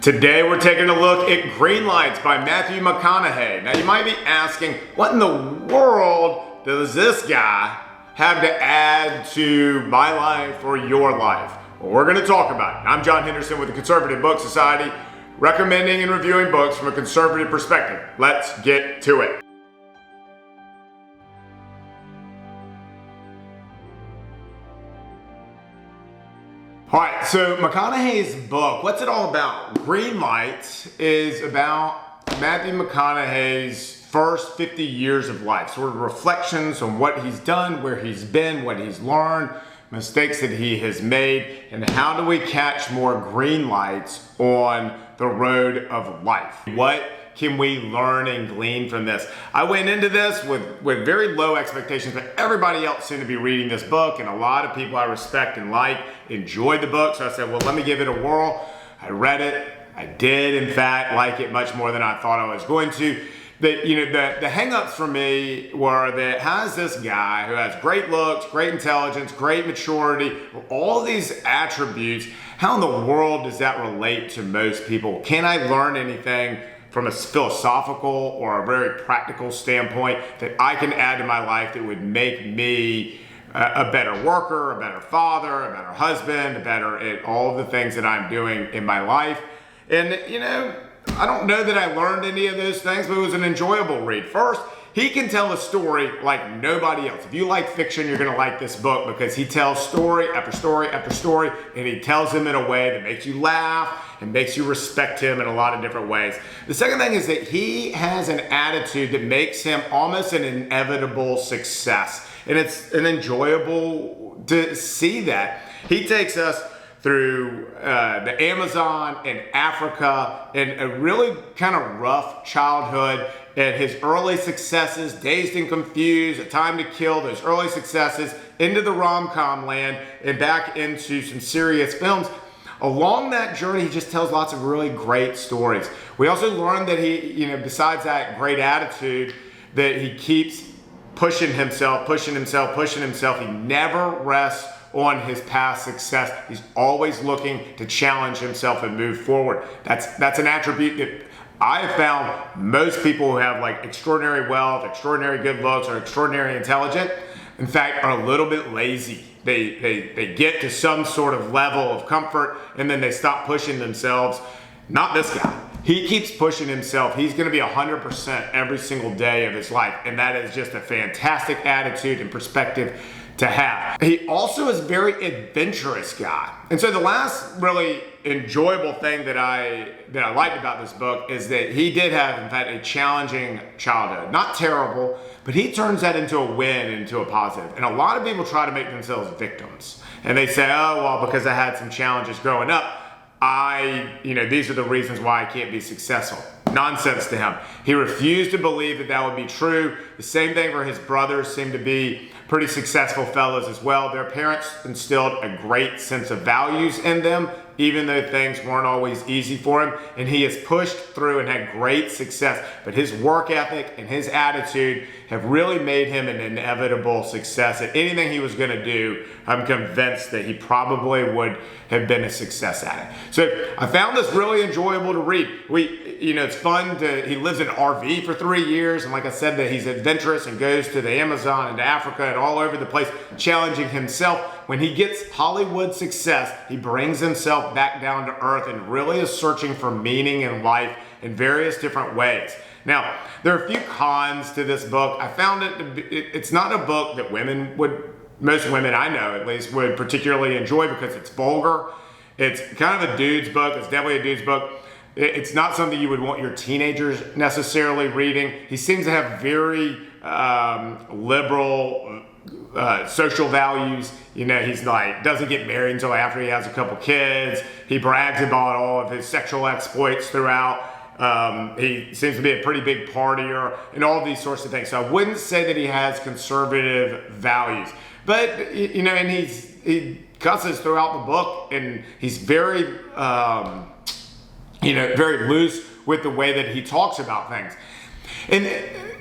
Today we're taking a look at Greenlights by Matthew McConaughey. Now you might be asking, what in the world does this guy have to add to my life or your life? Well, we're going to talk about it. I'm John Henderson with the Conservative Book Society, recommending and reviewing books from a conservative perspective. Let's get to it. All right, so McConaughey's book, what's it all about? Greenlights is about Matthew McConaughey's first 50 years of life, sort of reflections on what he's done, where he's been, what he's learned, mistakes that he has made, and how do we catch more green lights on the road of life? What can we learn and glean from this? I went into this with very low expectations, but everybody else seemed to be reading this book, and a lot of people I respect and like enjoyed the book, so I said, well, let me give it a whirl. I read it. I did, in fact, like it much more than I thought I was going to. The hang-ups for me were that has this guy who has great looks, great intelligence, great maturity, all these attributes, how in the world does that relate to most people? Can I learn anything from a philosophical or a very practical standpoint that I can add to my life that would make me a better worker, a better father, a better husband, a better at all the things that I'm doing in my life? And I don't know that I learned any of those things, but it was an enjoyable read. First, he can tell a story like nobody else. If you like fiction, you're gonna like this book because he tells story after story after story, and he tells them in a way that makes you laugh and makes you respect him in a lot of different ways. The second thing is that he has an attitude that makes him almost an inevitable success. And it's an enjoyable to see that. He takes us through the Amazon and Africa and a really kind of rough childhood and his early successes, Dazed and Confused, A Time to Kill, those early successes, into the rom-com land and back into some serious films. Along that journey, he just tells lots of really great stories. We also learned that he, besides that great attitude, that he keeps pushing himself. He never rests on his past success. He's always looking to challenge himself and move forward. That's an attribute that I have found most people who have like extraordinary wealth, extraordinary good looks, or extraordinary intelligent, in fact, are a little bit lazy. They get to some sort of level of comfort and then they stop pushing themselves. Not this guy. He keeps pushing himself. He's going to be 100% every single day of his life, and that is just a fantastic attitude and perspective to have. He also is a very adventurous guy. And so the last really enjoyable thing that I liked about this book is that he did have, in fact, a challenging childhood. Not terrible, but he turns that into a win, into a positive. And a lot of people try to make themselves victims. And they say, oh, well, because I had some challenges growing up, these are the reasons why I can't be successful. Nonsense to him. He refused to believe that that would be true. The same thing for his brothers, seemed to be pretty successful fellows as well. Their parents instilled a great sense of values in them, even though things weren't always easy for him. And he has pushed through and had great success. But his work ethic and his attitude have really made him an inevitable success. At anything he was going to do, I'm convinced that he probably would have been a success at it. So I found this really enjoyable to read. It's fun he lives in an RV for 3 years. And like I said, that he's adventurous and goes to the Amazon and to Africa and all over the place, challenging himself. When he gets Hollywood success, he brings himself back down to earth and really is searching for meaning in life in various different ways. Now, there are a few cons to this book. I found it's not a book that most women I know at least, would particularly enjoy because it's vulgar. It's kind of a dude's book. It's definitely a dude's book. It's not something you would want your teenagers necessarily reading. He seems to have very liberal social values. He's like, doesn't get married until after he has a couple kids. He brags about all of his sexual exploits throughout. He seems to be a pretty big partier and all these sorts of things. So I wouldn't say that he has conservative values, but and he cusses throughout the book, and he's very very loose with the way that he talks about things. And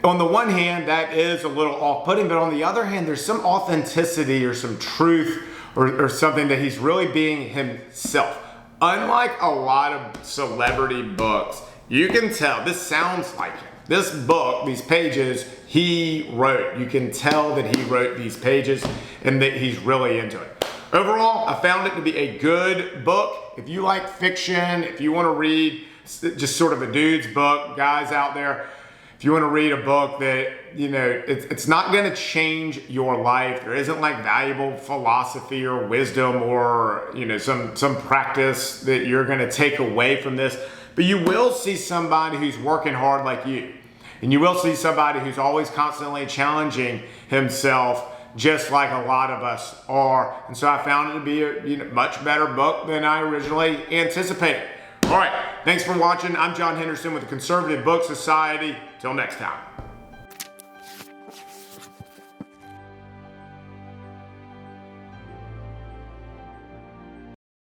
on the one hand, that is a little off-putting, but on the other hand, there's some authenticity or some truth or something that he's really being himself. Unlike a lot of celebrity books, you can tell, this sounds like him. This book, these pages, he wrote. You can tell that he wrote these pages and that he's really into it. Overall, I found it to be a good book. If you like fiction, if you want to read just sort of a dude's book, guys out there, if you want to read a book that, you know, it's not going to change your life. There isn't like valuable philosophy or wisdom or, you know, some practice that you're going to take away from this. But you will see somebody who's working hard like you. And you will see somebody who's always constantly challenging himself, just like a lot of us are. And so I found it to be a much better book than I originally anticipated. All right, thanks for watching. I'm John Henderson with the Conservative Book Society. Till next time.